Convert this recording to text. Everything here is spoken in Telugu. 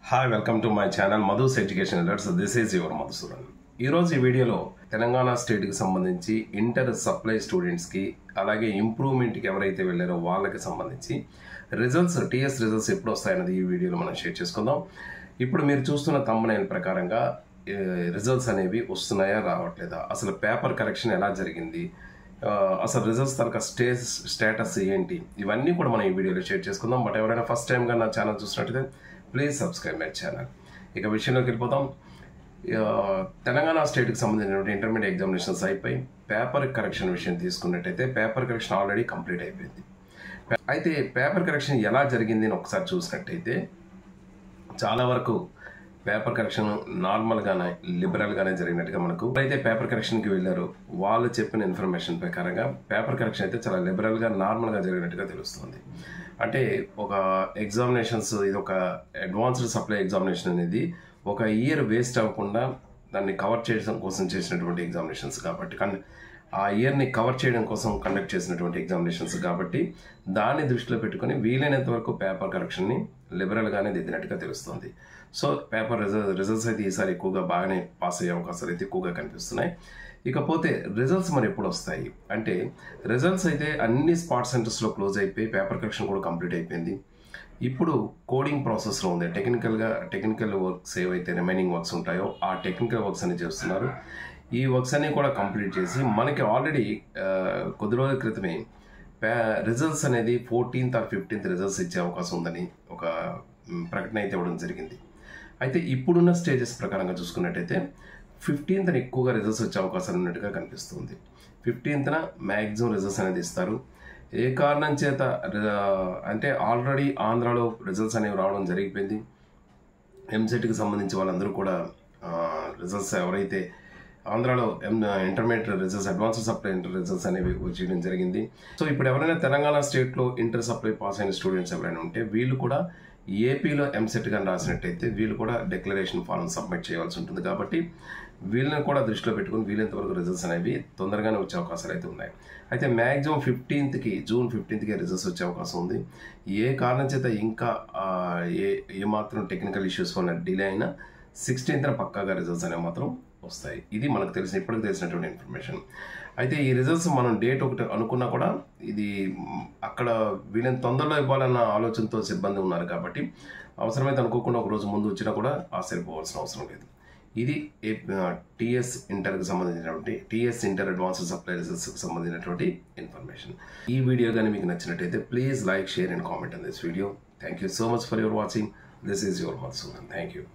Hi welcome to my channel Madhu's education alerts. This is your Madhusudan. ఈరోజు ఈ వీడియోలో తెలంగాణ స్టేట్కి సంబంధించి ఇంటర్ సప్లై స్టూడెంట్స్కి అలాగే ఇంప్రూవ్మెంట్కి ఎవరైతే వెళ్ళారో వాళ్ళకి సంబంధించి టీఎస్ రిజల్ట్స్ ఎప్పుడు వస్తాయన్నది ఈ వీడియోలో మనం షేర్ చేసుకుందాం. ఇప్పుడు మీరు చూస్తున్న థంబ్నెయిల్ ప్రకారంగా రిజల్ట్స్ అనేవి వస్తున్నాయా రావట్లేదా, అసలు పేపర్ కరెక్షన్ ఎలా జరిగింది, అసలు రిజల్ట్స్ తనక స్టేటస్ ఏంటి, ఇవన్నీ కూడా మనం ఈ వీడియోలో షేర్ చేసుకుందాం. బట్ ఎవరైనా ఫస్ట్ టైంగా నా ఛానల్ చూసినట్టయితే ప్లీజ్ సబ్స్క్రైబ్ మై ఛానల్. ఇక విషయంలోకి వెళ్ళిపోతాం. తెలంగాణ స్టేట్కి సంబంధించినటువంటి ఇంటర్మీడియట్ ఎగ్జామినేషన్స్ అయిపోయి పేపర్ కరెక్షన్ విషయం తీసుకున్నట్టయితే పేపర్ కరెక్షన్ ఆల్రెడీ కంప్లీట్ అయిపోయింది. అయితే పేపర్ కరెక్షన్ ఎలా జరిగింది అని ఒకసారి చూసినట్టయితే చాలా వరకు పేపర్ కరెక్షన్ నార్మల్గానే లిబరల్గానే జరిగినట్టుగా మనకు అయితే పేపర్ కరెక్షన్కి వెళ్ళారు వాళ్ళు చెప్పిన ఇన్ఫర్మేషన్ ప్రకారంగా పేపర్ కరెక్షన్ అయితే చాలా లిబరల్గా నార్మల్గా జరిగినట్టుగా తెలుస్తుంది. అంటే ఒక ఎగ్జామినేషన్స్ ఇది ఒక అడ్వాన్స్డ్ సప్లై ఎగ్జామినేషన్ అనేది ఒక ఇయర్ వేస్ట్ అవ్వకుండా దాన్ని కవర్ చేయడం కోసం చేసినటువంటి ఎగ్జామినేషన్స్ కాబట్టి ఆ ఇయర్ని కవర్ చేయడం కోసం కండక్ట్ చేసినటువంటి ఎగ్జామినేషన్స్ కాబట్టి దాన్ని దృష్టిలో పెట్టుకుని వీలైనంత వరకు పేపర్ కరెక్షన్ని లిబరల్గానే దిద్దినట్టుగా తెలుస్తుంది. సో పేపర్ రిజల్ట్స్ అయితే ఈసారి ఎక్కువగా బాగానే పాస్ అయ్యే అవకాశాలు అయితే ఎక్కువగా కనిపిస్తున్నాయి. ఇకపోతే రిజల్ట్స్ మరి ఎప్పుడు వస్తాయి అంటే రిజల్ట్స్ అయితే అన్ని స్పాట్ సెంటర్స్లో క్లోజ్ అయిపోయి పేపర్ కరెక్షన్ కూడా కంప్లీట్ అయిపోయింది. ఇప్పుడు కోడింగ్ ప్రాసెస్లో ఉంది. టెక్నికల్ వర్క్స్ ఏవైతే రిమైనింగ్ వర్క్స్ ఉంటాయో ఆ టెక్నికల్ వర్క్స్ అన్ని చేస్తున్నారు. ఈ వర్క్స్ అన్ని కూడా కంప్లీట్ చేసి మనకి ఆల్రెడీ కొద్ది రోజుల క్రితమే రిజల్ట్స్ అనేది 14th or 15th రిజల్ట్స్ ఇచ్చే అవకాశం ఉందని ఒక ప్రకటన అయితే ఇవ్వడం జరిగింది. అయితే ఇప్పుడున్న స్టేజెస్ ప్రకారంగా చూసుకున్నట్టయితే 15th ఎక్కువగా రిజల్ట్స్ వచ్చే అవకాశాలు ఉన్నట్టుగా కనిపిస్తుంది. 15th మ్యాక్సిమం రిజల్ట్స్ అనేది ఇస్తారు. ఏ కారణం చేత అంటే ఆల్రెడీ ఆంధ్రాలో రిజల్ట్స్ అనేవి రావడం జరిగిపోయింది. ఎంసెట్కి సంబంధించి వాళ్ళందరూ కూడా రిజల్ట్స్ ఎవరైతే ఆంధ్రాలో intermediate results advanced supply inter results అనేవి వచ్చేయడం జరిగింది. సో ఇప్పుడు ఎవరైనా తెలంగాణ స్టేట్లో ఇంటర్ సప్లై పాస్ అయిన స్టూడెంట్స్ ఎవరైనా ఉంటే వీళ్ళు కూడా ఏపీలో ఎంసెట్ కానీ రాసినట్టయితే వీళ్ళు కూడా డిక్లరేషన్ ఫారం సబ్మిట్ చేయాల్సి ఉంటుంది. కాబట్టి వీళ్ళని కూడా దృష్టిలో పెట్టుకుని వీలైనంతవరకు రిజల్ట్స్ అనేవి తొందరగానే వచ్చే అవకాశాలు అయితే ఉన్నాయి. అయితే మ్యాక్సిమం జూన్ 15th రిజల్ట్స్ వచ్చే అవకాశం ఉంది. ఏ కారణం చేత ఇంకా ఏమాత్రం టెక్నికల్ ఇష్యూస్ వల్ల డిలే అయినా 16th పక్కాగా రిజల్ట్స్ అనేవి మాత్రం వస్తాయి. ఇది మనకు ఇప్పటికి తెలిసినటువంటి ఇన్ఫర్మేషన్. అయితే ఈ రిజల్ట్స్ మనం డేట్ ఒకటి అనుకున్నా కూడా ఇది అక్కడ వీళ్ళని తొందరలో ఇవ్వాలన్న ఆలోచనతో సిబ్బంది ఉన్నారు కాబట్టి అవసరమైతే అనుకోకుండా ఒక రోజు ముందు వచ్చినా కూడా ఆశ్చర్యపోవాల్సిన అవసరం లేదు. ఇది టీఎస్ ఇంటర్కి సంబంధించినటువంటి టీఎస్ ఇంటర్ అడ్వాన్స్డ్ సప్లై రిజల్ట్స్కి సంబంధించినటువంటి ఇన్ఫర్మేషన్. ఈ వీడియో కానీ మీకు నచ్చినట్టయితే please like, share and comment on this video. Thank you so much for your watching. This is your Madhusudan. Thank you.